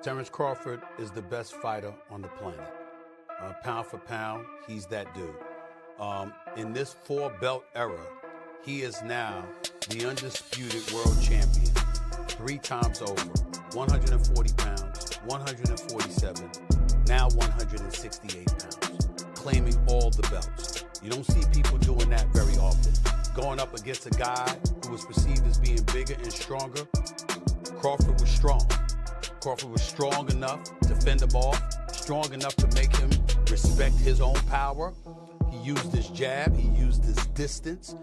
Terence Crawford is the best fighter on the planet. Pound for pound, he's that dude. In this four-belt era, he is now the undisputed world champion, 3 times over, 140 pounds, 147, now 168 pounds, claiming all the belts. You don't see people doing that very often. Going up against a guy who was perceived as being bigger and stronger, Crawford was strong. Crawford was strong enough to fend him off, strong enough to make him respect his own power. He used his jab, he used his distance.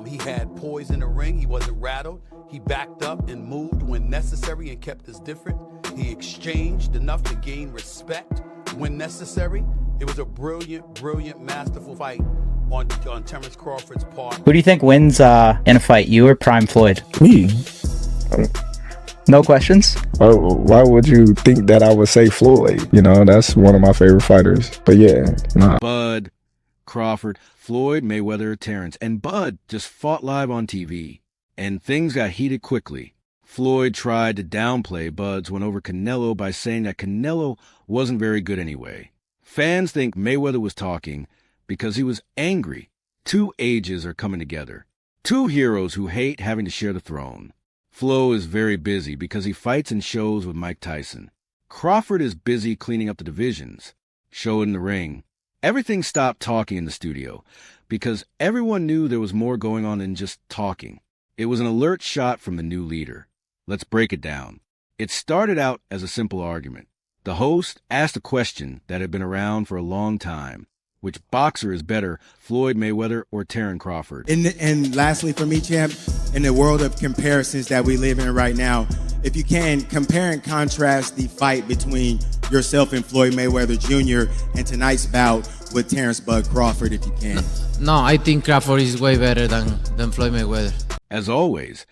He had poise in the ring, he wasn't rattled. He backed up and moved when necessary and kept us different. He exchanged enough to gain respect when necessary. It was a brilliant, brilliant, masterful fight on Terence Crawford's part. Who do you think wins in a fight, you or Prime Floyd? Me. No questions? Why would you think that I would say Floyd? You know, that's one of my favorite fighters. But yeah, nah. Bud, Crawford, Floyd Mayweather Terence, and Bud just fought live on TV. And things got heated quickly. Floyd tried to downplay Bud's win over Canelo by saying that Canelo wasn't very good anyway. Fans think Mayweather was talking because he was angry. 2 ages are coming together. 2 heroes who hate having to share the throne. Flo is very busy because he fights in shows with Mike Tyson. Crawford is busy cleaning up the divisions. Show in the ring. Everything stopped talking in the studio because everyone knew there was more going on than just talking. It was an alert shot from the new leader. Let's break it down. It started out as a simple argument. The host asked a question that had been around for a long time. Which boxer is better, Floyd Mayweather or Terence Crawford? And lastly for me, champ, in the world of comparisons that we live in right now, if you can, compare and contrast the fight between yourself and Floyd Mayweather Jr. and tonight's bout with Terence Bud Crawford, if you can. No, I think Crawford is way better than Floyd Mayweather. As always,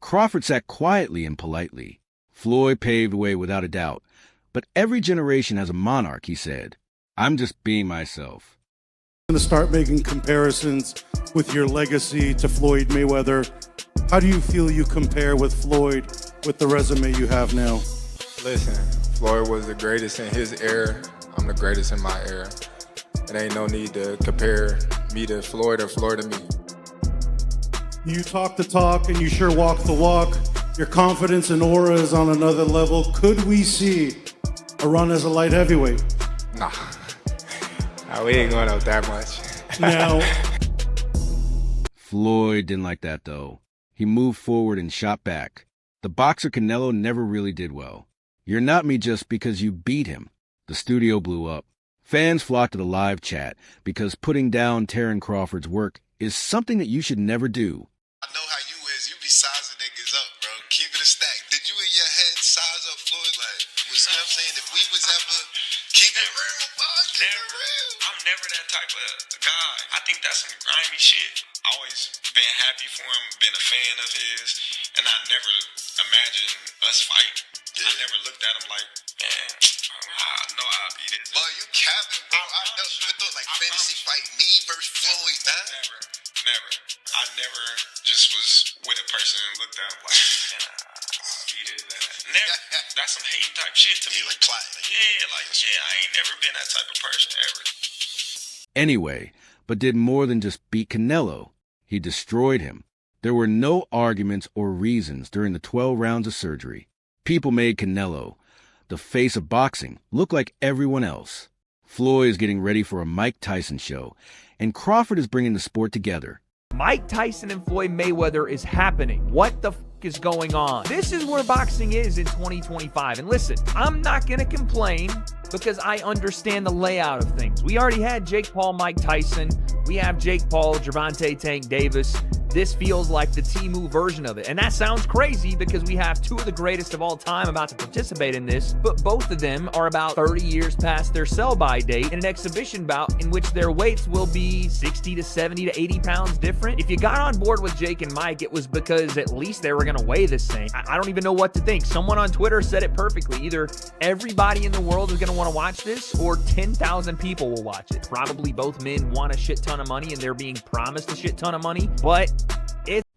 Crawford sat quietly and politely. Floyd paved the way without a doubt. But every generation has a monarch, he said. I'm just being myself. I'm going to start making comparisons with your legacy to Floyd Mayweather. How do you feel you compare with Floyd with the resume you have now? Listen, Floyd was the greatest in his era. I'm the greatest in my era. It ain't no need to compare me to Floyd or Floyd to me. You talk the talk and you sure walk the walk. Your confidence and aura is on another level. Could we see a run as a light heavyweight? Nah. We ain't going up that much. Now, Floyd didn't like that, though. He moved forward and shot back. The boxer Canelo never really did well. You're not me just because you beat him. The studio blew up. Fans flocked to the live chat because putting down Terence Crawford's work is something that you should never do. I know how you is. You be sizing niggas up, bro. Keep it a stack. Did you in your head size up Floyd? Like, you know what I'm saying? If we was ever keep it real, boy, keep it real. I'm never that type of guy. I think that's some grimy shit. Always been happy for him, been a fan of his, and I never imagined us fighting. Yeah. I never looked at him like, man, I know I'll beat it. Boy, you capping, bro. I never thought like fantasy fight me versus Floyd, man. Never. I never just was with a person and looked at him like, man, I'll beat it. Never. That's some hate type shit to me. Like plot. I ain't never been that type of person ever. Anyway, but did more than just beat Canelo. He destroyed him. There were no arguments or reasons during the 12 rounds of surgery. People made Canelo, the face of boxing, look like everyone else. Floyd is getting ready for a Mike Tyson show, and Crawford is bringing the sport together. Mike Tyson and Floyd Mayweather is happening. What the f is going on? This is where boxing is in 2025. And listen, I'm not going to complain because I understand the layout of things. We already had Jake Paul, Mike Tyson. We have Jake Paul, Gervonta Tank Davis. This feels like the Temu version of it. And that sounds crazy because we have 2 of the greatest of all time about to participate in this, but both of them are about 30 years past their sell-by date in an exhibition bout in which their weights will be 60 to 70 to 80 pounds different. If you got on board with Jake and Mike, it was because at least they were going to weigh the same. I don't even know what to think. Someone on Twitter said it perfectly. Either everybody in the world is going to want to watch this or 10,000 people will watch it. Probably both men want a shit ton of money and they're being promised a shit ton of money, but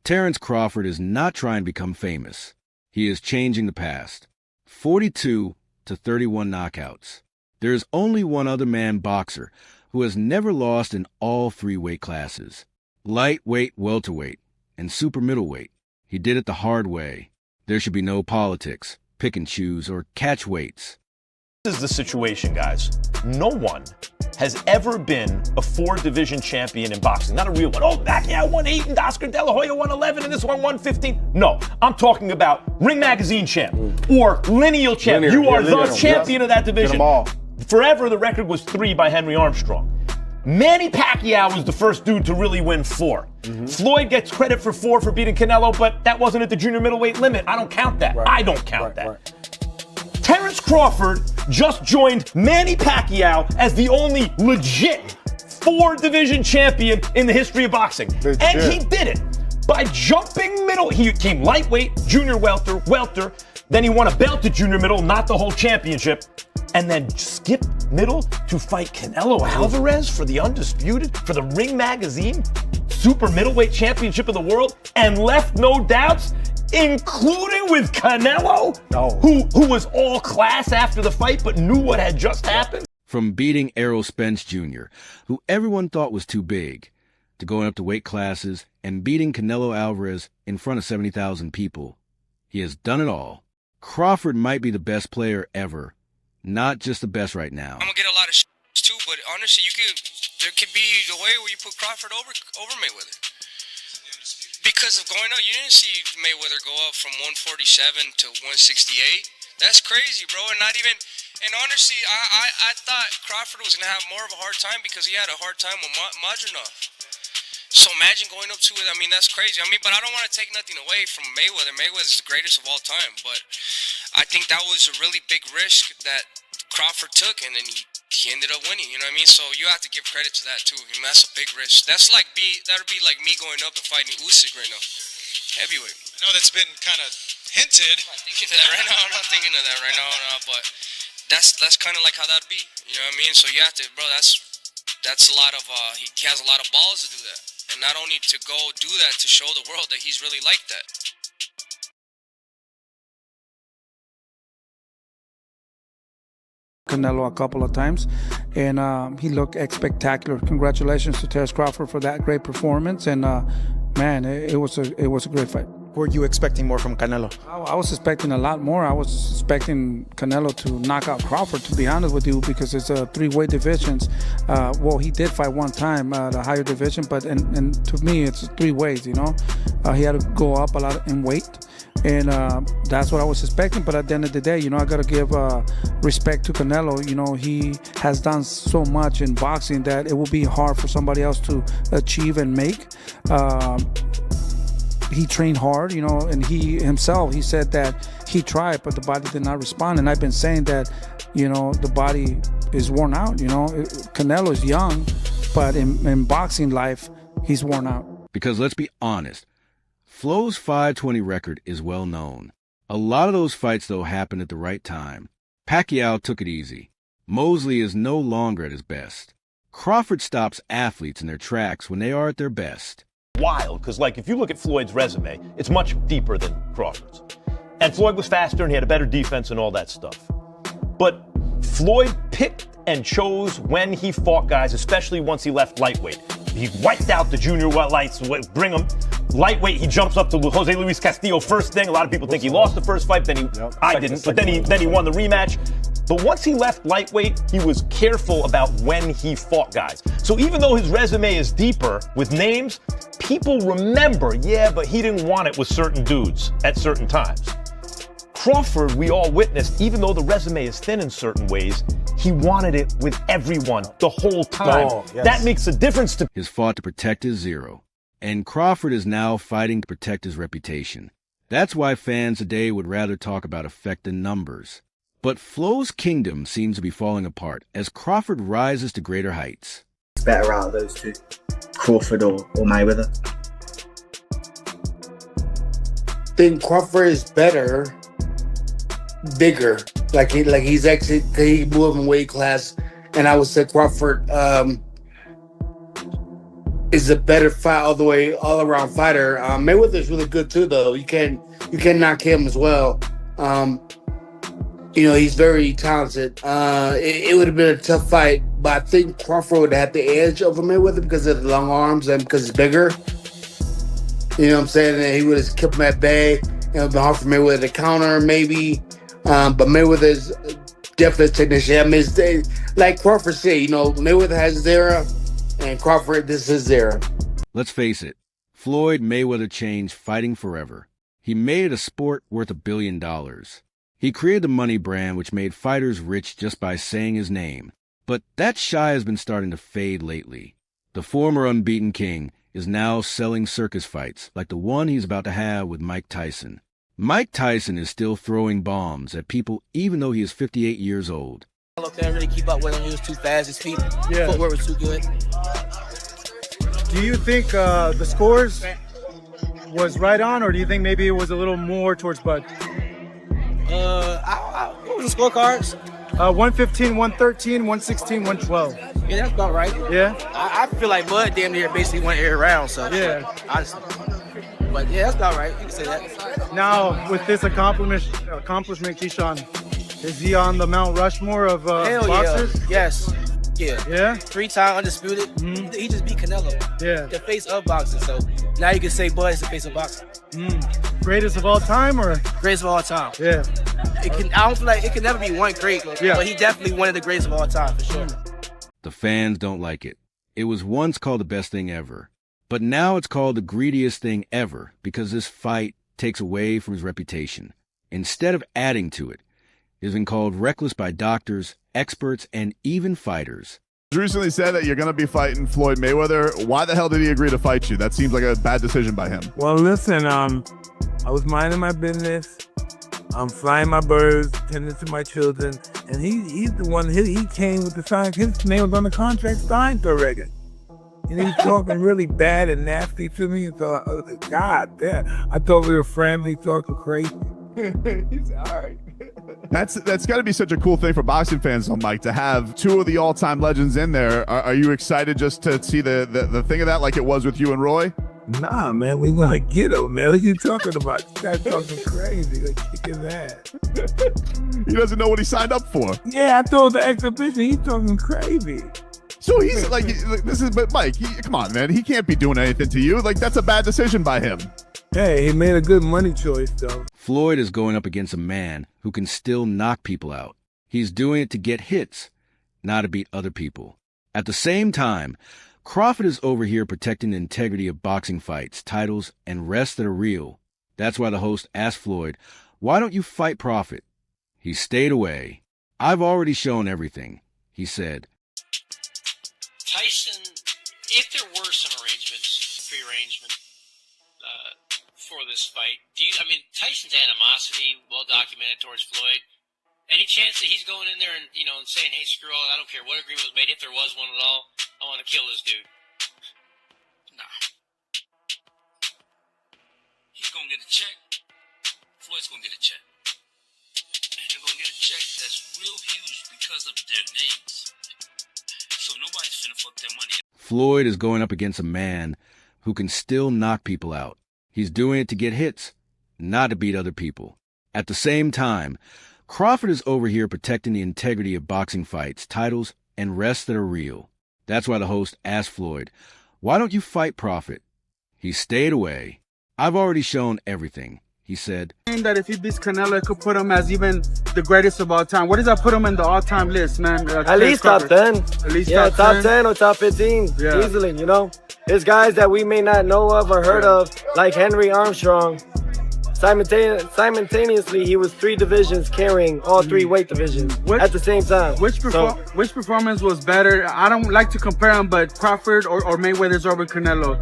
Terence Crawford is not trying to become famous. He is changing the past. 42, to 31 knockouts. There's only one other man boxer who has never lost in all 3 weight classes: lightweight, welterweight, and super middleweight. He did it the hard way. There should be no politics, pick and choose, or catch weights. This is the situation, guys. No one has ever been a 4-division champion in boxing. Not a real one. Oh, Pacquiao won 8 and Oscar De La Hoya won 11 and this one won 15. No, I'm talking about Ring Magazine champ or lineal champ. You are the champion of that division. Get them all. Forever, the record was 3 by Henry Armstrong. Manny Pacquiao was the first dude to really win 4. Floyd gets credit for 4 for beating Canelo, but that wasn't at the junior middleweight limit. I don't count that. I don't count that. Terence Crawford just joined Manny Pacquiao as the only legit 4-division champion in the history of boxing. And he did it by jumping middle. He came lightweight, junior welter, then he won a belt at junior middle, not the whole championship, and then skipped middle to fight Canelo Alvarez for the undisputed, for the Ring Magazine super middleweight championship of the world, and left no doubts, including with Canelo, who was all class after the fight but knew what had just happened. From beating Errol Spence Jr., who everyone thought was too big, to going up to weight classes and beating Canelo Alvarez in front of 70,000 people. He has done it all. Crawford might be the best player ever, not just the best right now. I'm gonna get a lot of too, but honestly, there could be the way where you put Crawford over Mayweather. Because of going up, you didn't see Mayweather go up from 147 to 168. That's crazy, bro. And not even, and honestly, I thought Crawford was gonna have more of a hard time because he had a hard time with Madronov. So imagine going up to it. I mean, that's crazy. I mean, but I don't want to take nothing away from Mayweather. Mayweather's the greatest of all time. But I think that was a really big risk that Crawford took, and then he ended up winning. You know what I mean? So you have to give credit to that too. I mean, that's a big risk. That'd be like me going up and fighting Usyk right now, heavyweight. I know that's been kind of hinted. I'm not thinking of that right now. I'm not thinking of that right now. But that's kind of like how that'd be. You know what I mean? So you have to, bro. That's a lot of. He has a lot of balls to do that. And not only to go do that to show the world that he's really like that. Canelo a couple of times, and he looked spectacular. Congratulations to Terence Crawford for that great performance, and man, it was a great fight. Were you expecting more from Canelo? I was expecting a lot more. I was expecting Canelo to knock out Crawford, to be honest with you, because it's 3-weight divisions. Well, he did fight one time at a higher division, but and to me, it's 3 ways, you know. He had to go up a lot in weight, and that's what I was expecting. But at the end of the day, you know, I got to give respect to Canelo. You know, he has done so much in boxing that it will be hard for somebody else to achieve and make. He trained hard, you know, and he said that he tried, but the body did not respond. And I've been saying that, you know, the body is worn out, you know. Canelo is young, but in boxing life, he's worn out. Because let's be honest, Flo's 520 record is well known. A lot of those fights, though, happened at the right time. Pacquiao took it easy. Mosley is no longer at his best. Crawford stops athletes in their tracks when they are at their best. Wild, because like if you look at Floyd's resume, it's much deeper than Crawford's. And Floyd was faster and he had a better defense and all that stuff. But Floyd picked and chose when he fought guys, especially once he left lightweight. He wiped out the junior lights, bring him. Lightweight, he jumps up to Jose Luis Castillo first thing. A lot of people think he lost the first fight, I didn't, but then he won the rematch. But once he left lightweight, he was careful about when he fought guys. So even though his resume is deeper with names, people remember, yeah, but he didn't want it with certain dudes at certain times. Crawford, we all witnessed, even though the resume is thin in certain ways, he wanted it with everyone the whole time. That makes a difference to He's fought to protect his zero, and Crawford is now fighting to protect his reputation. That's why fans today would rather talk about effect than numbers. But Flo's kingdom seems to be falling apart as Crawford rises to greater heights. Better out of those two, Crawford or Mayweather? I think Crawford is better, bigger. Like he's actually, he moved in weight class, and I would say Crawford is a better fight all around fighter. Mayweather is really good too, though. You can knock him as well. You know, he's very talented. It would have been a tough fight, but I think Crawford would have had the edge over Mayweather because of the long arms and because he's bigger. You know what I'm saying? And he would have kept him at bay. It would have been hard for Mayweather to counter, maybe. But Mayweather's definitely a technician. I mean, like Crawford said, you know, Mayweather has his era, and Crawford, this is his era. Let's face it, Floyd Mayweather changed fighting forever. He made it a sport worth $1 billion. He created the money brand, which made fighters rich just by saying his name. But that shy has been starting to fade lately. The former unbeaten king is now selling circus fights, like the one he's about to have with Mike Tyson. Mike Tyson is still throwing bombs at people even though he is 58 years old. Can't really keep up with him. He was too fast. His feet, footwork was too good. Do you think the scores was right on, or do you think maybe it was a little more towards Bud? What was the scorecards? 115, 113, 116, 112. Yeah, that's about right. Yeah? I feel like Bud damn near basically went every round, so. Yeah. Honestly. But yeah, that's about right. You can say that. Now, with this accomplishment, Keyshawn, is he on the Mount Rushmore of boxers? Yeah. Yes. Yeah. Yeah? 3-time undisputed. Mm-hmm. He just beat Canelo. Yeah. The face of boxing. So now you can say Bud is the face of boxing. Greatest of all time, or? Greatest of all time. Yeah. I don't feel like it can never be one great, but he definitely one of the greatest of all time for sure. The fans don't like it. It was once called the best thing ever, but now it's called the greediest thing ever because this fight takes away from his reputation. Instead of adding to it, it has been called reckless by doctors, experts, and even fighters. You recently said that you're going to be fighting Floyd Mayweather. Why the hell did he agree to fight you? That seems like a bad decision by him. Well, listen, I was minding my business. I'm flying my birds, tending to my children, and he's the one, he came with the sign. His name was on the contract signed already. And he was talking really bad and nasty to me, and so I was like, God damn. I thought we were friendly, talking crazy. He's all right. That's got to be such a cool thing for boxing fans, though, Mike, to have two of the all-time legends in there. Are you excited just to see the thing of that like it was with you and Roy? Nah, man, we want to get him, man. What are you talking about? You guys talking crazy. Like, kick his ass. He doesn't know what he signed up for. Yeah, I told the exhibition, he's talking crazy. So he's like, but Mike, come on, man. He can't be doing anything to you. Like, that's a bad decision by him. Hey, he made a good money choice, though. Floyd is going up against a man who can still knock people out. He's doing it to get hits, not to beat other people. At the same time, Crawford is over here protecting the integrity of boxing fights, titles, and rests that are real. That's why the host asked Floyd, "Why don't you fight Crawford?" He stayed away. "I've already shown everything," he said. Tyson, if there were some prearrangement for this fight, Tyson's animosity, well documented towards Floyd. Any chance that he's going in there and saying, "Hey, screw all, I don't care what agreement was made, if there was one at all, I want to kill this dude"? Nah. He's gonna get a check. Floyd's gonna get a check. And they're gonna get a check that's real huge because of their names. So nobody's finna fuck their money. Floyd is going up against a man who can still knock people out. He's doing it to get hits, not to beat other people. At the same time, Crawford is over here protecting the integrity of boxing fights, titles, and rests that are real. That's why the host asked Floyd, "Why don't you fight Crawford?" He stayed away. "I've already shown everything," he said. That if he beats Canelo, it could put him as even the greatest of all time. What does that put him in the all-time list, man? At least top 10. At least top 10 or top 15, easily, There's guys that we may not know of or heard of, like Henry Armstrong. Simultaneously, he was 3 divisions carrying all 3 weight divisions at the same time. Which performance was better? I don't like to compare them, but Crawford or Mayweather's over Canelo.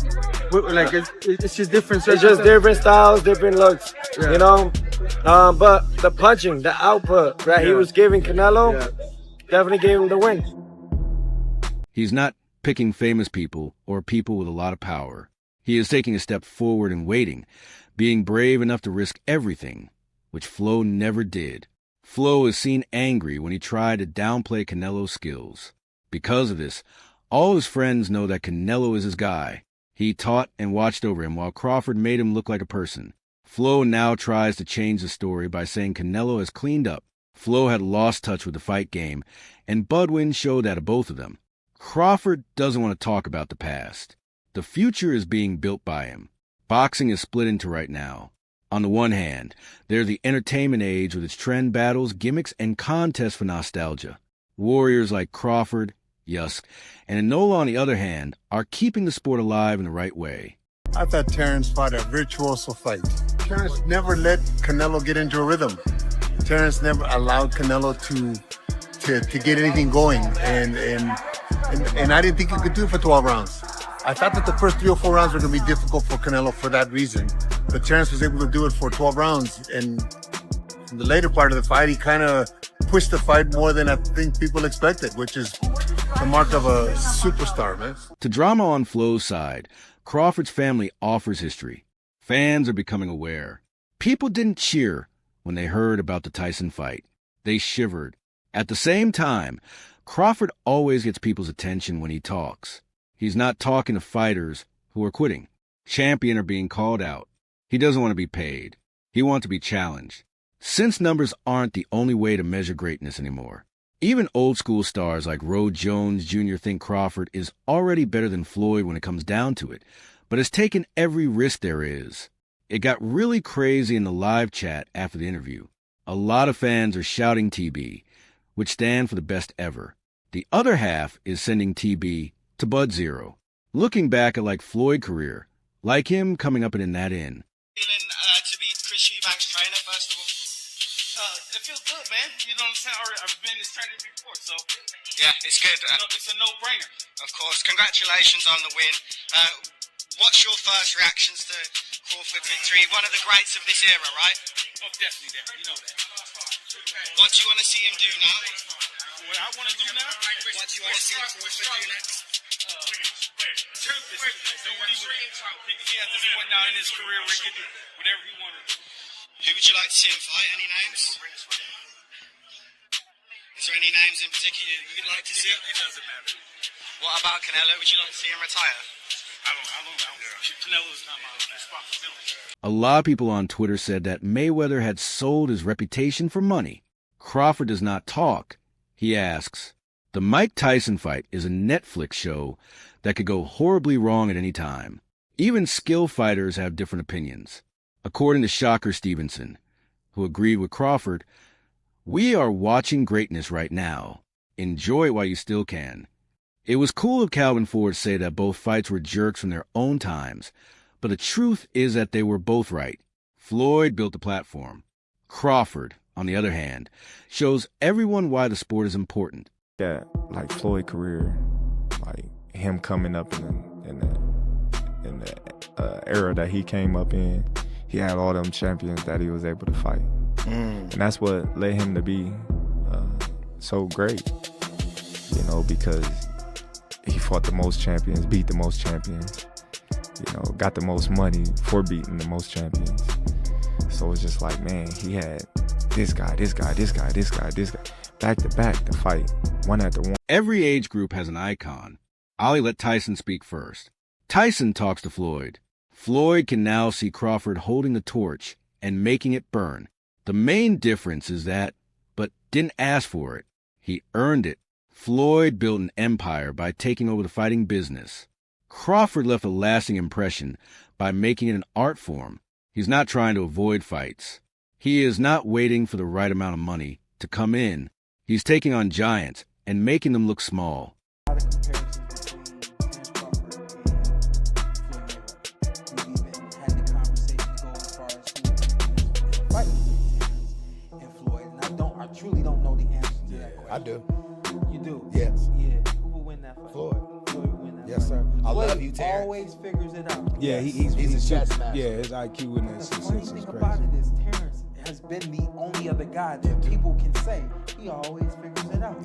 Like it's just different. It's just different styles, different looks, But the punching, the output that he was giving Canelo, definitely gave him the win. He's not picking famous people or people with a lot of power. He is taking a step forward and waiting, being brave enough to risk everything, which Flo never did. Flo is seen angry when he tried to downplay Canelo's skills. Because of this, all his friends know that Canelo is his guy. He taught and watched over him while Crawford made him look like a person. Flo now tries to change the story by saying Canelo has cleaned up. Flo had lost touch with the fight game, and Bud wins showed that of both of them. Crawford doesn't want to talk about the past. The future is being built by him. Boxing is split into right now. On the one hand, there's the entertainment age with its trend battles, gimmicks, and contests for nostalgia. Warriors like Crawford, Yusk, and Enola, on the other hand, are keeping the sport alive in the right way. I thought Terence fought a virtuoso fight. Terence never let Canelo get into a rhythm. Terence never allowed Canelo to get anything going, and I didn't think he could do it for 12 rounds. I thought that the first 3 or 4 rounds were going to be difficult for Canelo for that reason, but Terence was able to do it for 12 rounds, and in the later part of the fight, he kind of pushed the fight more than I think people expected, which is the mark of a superstar, man. To drama on Flo's side, Crawford's family offers history. Fans are becoming aware. People didn't cheer when they heard about the Tyson fight. They shivered. At the same time, Crawford always gets people's attention when he talks. He's not talking to fighters who are quitting. Champion are being called out. He doesn't want to be paid. He wants to be challenged. Since numbers aren't the only way to measure greatness anymore. Even old-school stars like Roe Jones Jr. think Crawford is already better than Floyd when it comes down to it, but has taken every risk there is. It got really crazy in the live chat after the interview. A lot of fans are shouting TB, which stand for the best ever. The other half is sending TB to Bud Zero, looking back at like Floyd's career, like him coming up in that inn. Feeling to be Chris Eubank's trainer, first of all. It feels good, man. You know what I'm saying? I've been in this tournament before, so yeah, it's good. It's a no-brainer. Of course. Congratulations on the win. What's your first reactions to Crawford victory? One of the greats of this era, right? Oh, definitely that. You know that. What do you want to see him do now? What I want to do now? What do you want to see Crawford do next? He has this point now in his career where he can do whatever he wanted. Who would you like to see him fight? Any names? Is there any names in particular you'd like to see? It doesn't matter. What about Canelo? Would you like to see him retire? I don't. Canelo's not my responsibility. A lot of people on Twitter said that Mayweather had sold his reputation for money. Crawford does not talk. He asks. The Mike Tyson fight is a Netflix show that could go horribly wrong at any time. Even skilled fighters have different opinions. According to Shocker Stevenson, who agreed with Crawford, we are watching greatness right now. Enjoy it while you still can. It was cool of Calvin Ford to say that both fights were jerks from their own times, but the truth is that they were both right. Floyd built the platform. Crawford, on the other hand, shows everyone why the sport is important. Yeah, like Floyd's career, like him coming up in the era that he came up in, he had all them champions that he was able to fight. And that's what led him to be so great, you know, because he fought the most champions, beat the most champions, you know, got the most money for beating the most champions. So it's just like, man, he had this guy, back to back to fight, one after one. Every age group has an icon. Ollie let Tyson speak first. Tyson talks to Floyd. Floyd can now see Crawford holding the torch and making it burn. The main difference is that, but didn't ask for it. He earned it. Floyd built an empire by taking over the fighting business. Crawford left a lasting impression by making it an art form. He's not trying to avoid fights. He is not waiting for the right amount of money to come in. He's taking on giants and making them look small. I truly don't know the answer to that question. I do. You do? Yes. Yeah. Who will win that fight? Floyd. Floyd will win that Yes, sir. I love you, Terrence. Always figures it out. Yeah, he's a chess master. Yeah, his IQ in that The sense funny is thing crazy. about it is Terrence has been the only other guy that people can say he always figures it out.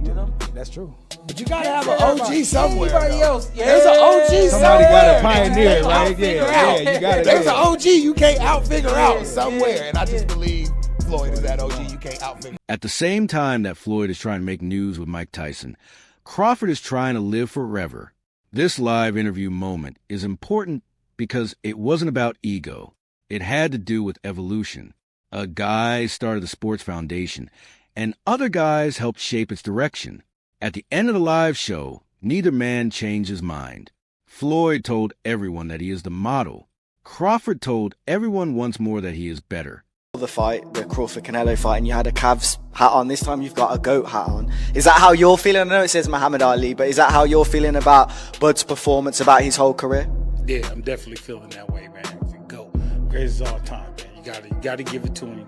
You know? That's true. But you gotta have an OG somewhere. Anybody though. else? Yeah. There's an OG Somebody somewhere. got a pioneer, right? Yeah, you got it. There's an OG you can't out-figure out somewhere, and I just believe Floyd is that OG you can't out-figure. At the same time that Floyd is trying to make news with Mike Tyson, Crawford is trying to live forever. This live interview moment is important because it wasn't about ego. It had to do with evolution. A guy started the Sports Foundation, and other guys helped shape its direction. At the end of the live show, neither man changed his mind. Floyd told everyone that he is the model. Crawford told everyone once more that he is better. The fight, the Crawford-Canelo fight, and you had a Cavs hat on. This time you've got a GOAT hat on. Is that how you're feeling? I know it says Muhammad Ali, but is that how you're feeling about Bud's performance, about his whole career? Yeah, I'm definitely feeling that way, man. He's a GOAT. Greatest of all time, man. You gotta give it to him.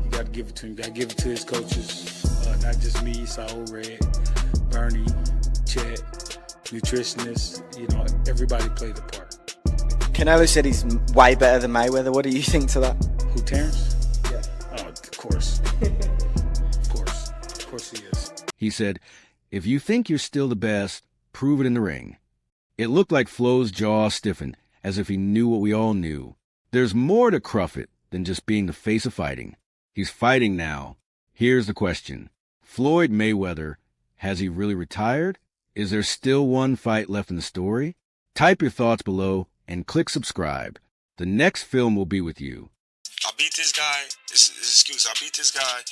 You gotta give it to him. You gotta give it to his coaches. Not just me, Saul Red, Bernie, Chet, nutritionists. You know, everybody played a part. Canelo said he's way better than Mayweather. What do you think to that? Who, Terence? Yeah. Oh, of course. Of course he is. He said, if you think you're still the best, prove it in the ring. It looked like Flo's jaw stiffened, as if he knew what we all knew. There's more to Crawford than just being the face of fighting. He's fighting now. Here's the question. Floyd Mayweather, has he really retired? Is there still one fight left in the story? Type your thoughts below and click subscribe. The next film will be with you. I beat this guy. It's his excuse. I beat this guy.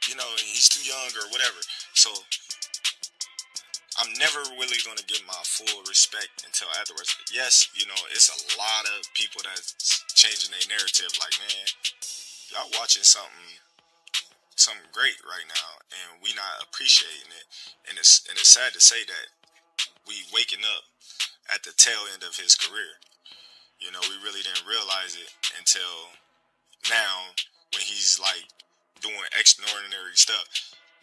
You know, he's too young or whatever. So I'm never really going to give my full respect until afterwards. Yes, you know, it's a lot of people that's changing their narrative. Like, man, y'all watching something great right now, and we not appreciating it. And it's sad to say that we waking up at the tail end of his career. You know, we really didn't realize it until now, when he's like doing extraordinary stuff,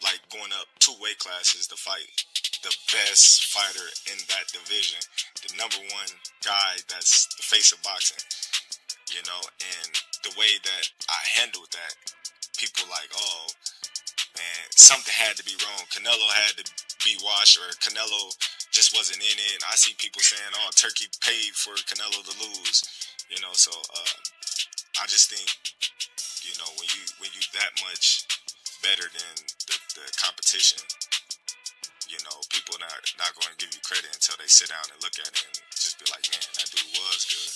like going up 2 weight classes to fight the best fighter in that division, the #1 guy that's the face of boxing. You know, and the way that I handled that, people like, oh man, something had to be wrong. Canelo had to be washed, or Canelo just wasn't in it. I see people saying, oh, Turki paid for Canelo to lose. You know, so I just think, you know, when you that much better than the competition, you know, people not going to give you credit until they sit down and look at it and just be like, man, that dude was good.